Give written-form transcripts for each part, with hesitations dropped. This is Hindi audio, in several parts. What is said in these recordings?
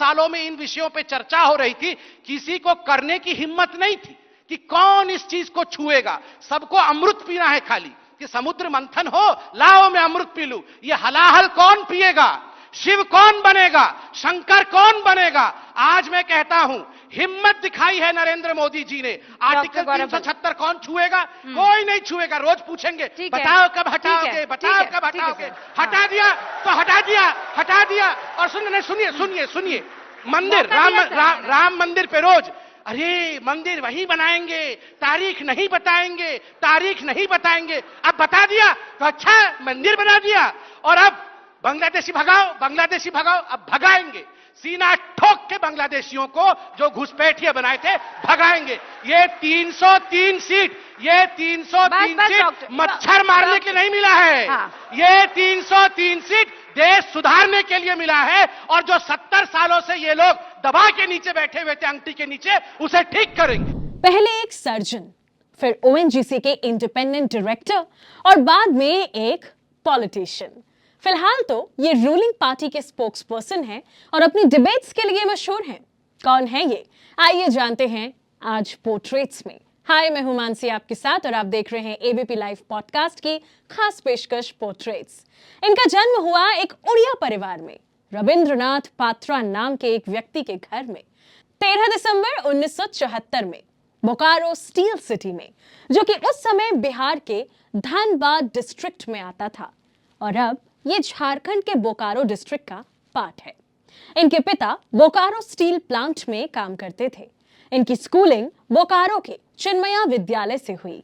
सालों में इन विषयों पे चर्चा हो रही थी, किसी को करने की हिम्मत नहीं थी कि कौन इस चीज को छुएगा। सबको अमृत पीना है खाली, कि समुद्र मंथन हो, लाओ मैं अमृत पी लूं। ये हलाहल कौन पिएगा? शिव कौन बनेगा? शंकर कौन बनेगा? आज मैं कहता हूं, हिम्मत दिखाई है नरेंद्र मोदी जी ने। आर्टिकल 376 कौन छुएगा? कोई नहीं छुएगा। रोज पूछेंगे बताओ कब हटाओगे, बताओ कब हटाओगे। हटा दिया तो हटा दिया, हटा दिया। और सुनिए, मंदिर राम मंदिर पे रोज, अरे मंदिर वही बनाएंगे, तारीख नहीं बताएंगे, तारीख नहीं बताएंगे। अब बता दिया तो अच्छा, मंदिर बना दिया। और अब बांग्लादेशी भगाओ, अब भगाएंगे। सीना ठोक के बांग्लादेशियों को जो घुसपैठिए बनाए थे भगाएंगे। ये 303 सीट मच्छर मारने के नहीं मिला है। ये 303 सीट देश सुधारने के लिए मिला है। और जो 70 सालों से ये लोग दबा के नीचे बैठे हुए थे, अंगठी के नीचे, उसे ठीक करेंगे। पहले एक सर्जन, फिर ओएनजीसी के इंडिपेंडेंट डायरेक्टर और बाद में एक पॉलिटिशियन। फिलहाल तो ये रूलिंग पार्टी के स्पोक्स पर्सन हैं और अपनी डिबेट्स के लिए मशहूर हैं। कौन है ये? आइए जानते हैं आज पोर्ट्रेट्स में। हाय, मैं हूं मानसी आपके साथ और आप देख रहे हैं एबीपी लाइव पॉडकास्ट की खास पेशकश पोर्ट्रेट्स। इनका जन्म हुआ एक उड़िया परिवार में, रविंद्रनाथ पात्रा नाम के एक व्यक्ति के घर में 13 दिसंबर 1974 में, बोकारो स्टील सिटी में, जो कि उस समय बिहार के धनबाद डिस्ट्रिक्ट में आता था और अब ये झारखंड के बोकारो डिस्ट्रिक्ट का पार्ट है। इनके पिता बोकारो स्टील प्लांट में काम करते थे। इनकी स्कूलिंग बोकारो के चिन्मया विद्यालय से हुई।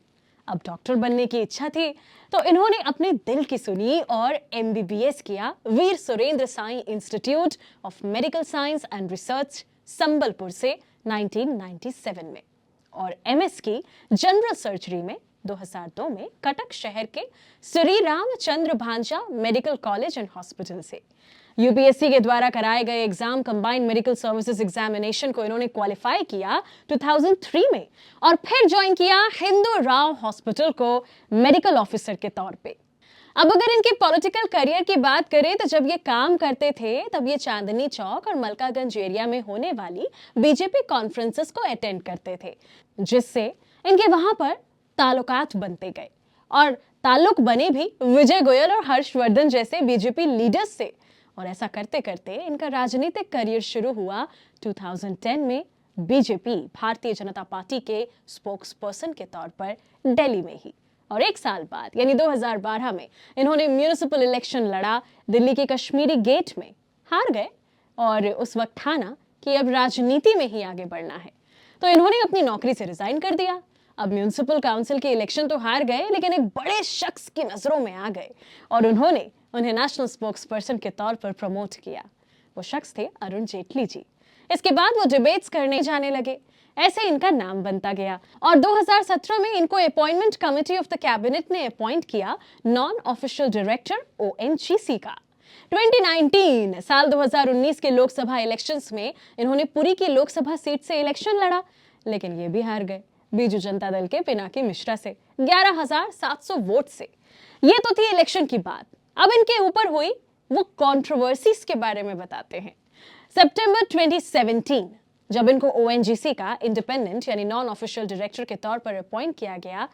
अब डॉक्टर बनने की इच्छा थी तो इन्होंने अपने दिल की सुनी और एमबीबीएस किया Veer Surendra Sai institute of medical science and research Sambalpur से 1997 में, और एमएस की जनरल सर्जरी में 2002 में कटक शहर के श्री रामचंद्र भांजा मेडिकल कॉलेज एंड हॉस्पिटल से। यूपीएससी के द्वारा कराए गए exam combined medical services examination को इन्होंने क्वालिफाई किया 2003 में और फिर ज्वाइन किया हिंदू राव हॉस्पिटल को मेडिकल ऑफिसर के तौर पे। अब अगर इनके पॉलिटिकल करियर की बात करें तो जब ये काम करते थे तब ये चांदनी चौक और मलकागंज एरिया में होने वाली बीजेपी कॉन्फ्रेंसेस को अटेंड करते थे, जिससे इनके वहां पर ताल्लुकात बनते गए और ताल्लुक बने भी विजय गोयल और हर्षवर्धन जैसे बीजेपी लीडर्स से। और ऐसा करते करते इनका राजनीतिक करियर शुरू हुआ 2010 में बीजेपी भारतीय जनता पार्टी के स्पोक्स पर्सन के तौर पर दिल्ली में ही। और एक साल बाद यानी 2012 में इन्होंने म्यूनिसिपल इलेक्शन लड़ा, दिल्ली के कश्मीरी गेट में हार गए और उस वक्त ठाना कि अब राजनीति में ही आगे बढ़ना है, तो इन्होंने अपनी नौकरी से रिजाइन कर दिया। अब म्यूनिसिपल काउंसिल के इलेक्शन तो हार गए, लेकिन एक बड़े शख्स की नजरों में आ गए और उन्होंने उन्हें नेशनल स्पोक्स पर्सन के तौर पर प्रमोट किया। वो शख्स थे अरुण जेटली जी। इसके बाद वो डिबेट्स करने जाने लगे, ऐसे इनका नाम बनता गया और 2017 में इनको appointment committee of the cabinet ने अपॉइंट किया नॉन ऑफिशियल डायरेक्टर ओएनजीसी का। 2019 साल 2019 के लोकसभा इलेक्शंस में इन्होंने पुरी की लोकसभा सीट से इलेक्शन लड़ा, लेकिन ये भी हार गए बीजू जनता दल के पिनाकी मिश्रा से 11,700 वोट से। ये तो थी इलेक्शन की बात। अब इनके ऊपर हुई वो कंट्रोवर्सीज के बारे में बताते हैं। सितंबर 2017 जब इनको ओएनजीसी का इंडिपेंडेंट यानी नॉन ऑफिशियल डायरेक्टर के तौर पर अपॉइंट किया गया,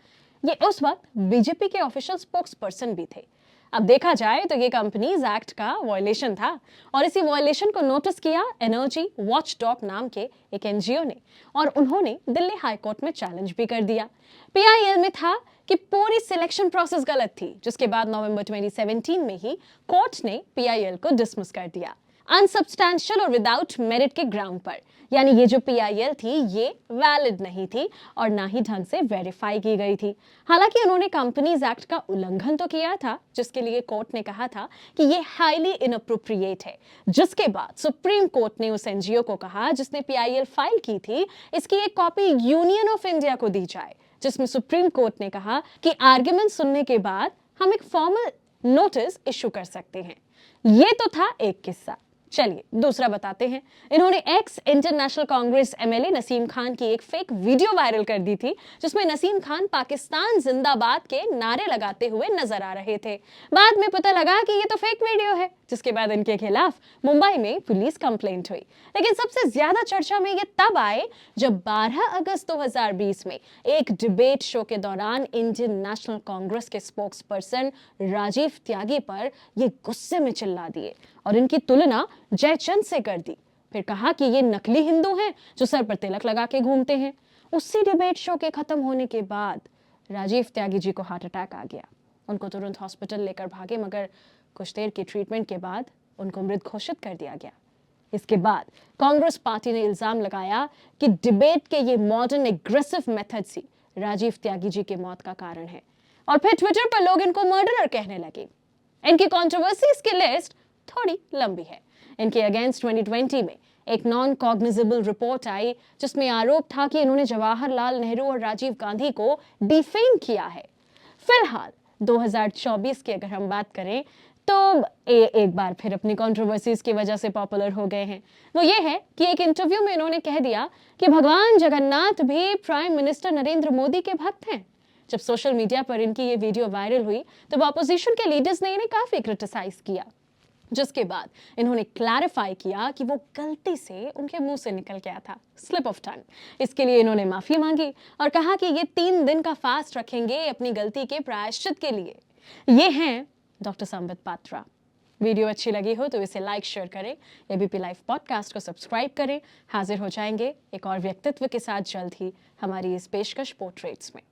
ये उस वक्त बीजेपी के ऑफिशियल स्पोक्स पर्सन भी थे। अब देखा जाए तो ये कंपनीज एक्ट का वायलेशन था और इसी वायलेशन को नोटिस किया एनर्जी वॉचडॉग नाम के एक एनजीओ ने और उन्होंने दिल्ली हाई कोर्ट में चैलेंज भी कर दिया। पीआईएल में था कि पूरी सिलेक्शन प्रोसेस गलत थी, जिसके बाद नवंबर 2017 में ही कोर्ट ने पीआईएल को डिसमिस कर दिया अनसब्सटैंशियल और विदाउट मेरिट के ग्राउंड पर। यानी ये जो पीआईएल थी ये वैलिड नहीं थी और ना ही ढंग से वेरीफाई की गई थी। हालांकि उन्होंने कंपनीज एक्ट का उल्लंघन तो किया था, जिसके लिए कोर्ट ने कहा था कि ये हाईली इनअप्रोप्रिएट है, जिसके बाद सुप्रीम कोर्ट ने उस एनजीओ को कहा जिसने पीआईएल फाइल की थी, इसकी एक कॉपी यूनियन ऑफ इंडिया को दी जाए, जिसमें सुप्रीम कोर्ट ने कहा कि आर्ग्यूमेंट सुनने के बाद हम एक फॉर्मल नोटिस इशू कर सकते हैं। ये तो था एक किस्सा। चलिए दूसरा बताते हैं। इन्होंने x international Congress MLA Naseem Khan की एक फेक वीडियो वायरल कर दी थी, जिसमें नसीम खान पाकिस्तान जिंदाबाद के नारे लगाते हुए नजर आ रहे थे। बाद में पता लगा कि ये तो फेक वीडियो है, जिसके बाद इनके खिलाफ मुंबई में पुलिस कंप्लेंट हुई। लेकिन सबसे ज्यादा चर्चा में ये तब आए जब 12 अगस्त 2020 में एक डिबेट शो के दौरान इंडियन नेशनल कांग्रेस के स्पोक्स पर्सन राजीव त्यागी पर ये गुस्से में चिल्ला दिए और इनकी तुलना जयचंद से कर दी। फिर कहा कि ये नकली हिंदू हैं जो सर पर तिलक लगा के घूमते हैं। उसी डिबेट शो के खत्म होने के बाद राजीव त्यागी जी को हार्ट अटैक आ गया। उनको तुरंत हॉस्पिटल लेकर भागे, मगर कुछ देर की ट्रीटमेंट के बाद उनको मृत घोषित कर दिया गया। इसके बाद कांग्रेस पार्टी ने इल्जाम लगाया कि डिबेट के ये मॉडर्न एग्रेसिव मेथड्स ही राजीव त्यागी जी की मौत का कारण है, और फिर ट्विटर पर लोग इनको मर्डरर कहने लगे। इनकी कंट्रोवर्सीज की लिस्ट थोड़ी लंबी है। इनके अगेंस्ट 2020 में एक नॉन कॉग्निजेबल रिपोर्ट आई, जिसमें आरोप था कि इन्होंने जवाहरलाल नेहरू और राजीव गांधी को डिफेम किया है। फिलहाल 2024 की अगर हम बात करें तो एक बार फिर अपनी कंट्रोवर्सीज की वजह से पॉपुलर हो गए हैं। वो ये है कि एक इंटरव्यू में इन्होंने कह दिया कि भगवान जगन्नाथ भी प्राइम मिनिस्टर नरेंद्र मोदी के भक्त हैं। जब सोशल मीडिया पर इनकी ये वीडियो वायरल हुई तो अपोजिशन के लीडर्स ने इन्हें काफी क्रिटिसाइज किया, जिसके बाद इन्होंने क्लैरिफाई किया कि वो गलती से उनके मुंह से निकल गया था, स्लिप ऑफ टंग। इसके लिए इन्होंने माफी मांगी और कहा कि ये 3 दिन का फास्ट रखेंगे अपनी गलती के प्रायश्चित के लिए। ये हैं डॉक्टर संबित पात्रा। वीडियो अच्छी लगी हो तो इसे लाइक शेयर करें, एबीपी लाइव पॉडकास्ट को सब्सक्राइब करें। हाजिर हो जाएंगे एक और व्यक्तित्व के साथ जल्द ही हमारी इस पेशकश पोर्ट्रेट्स में।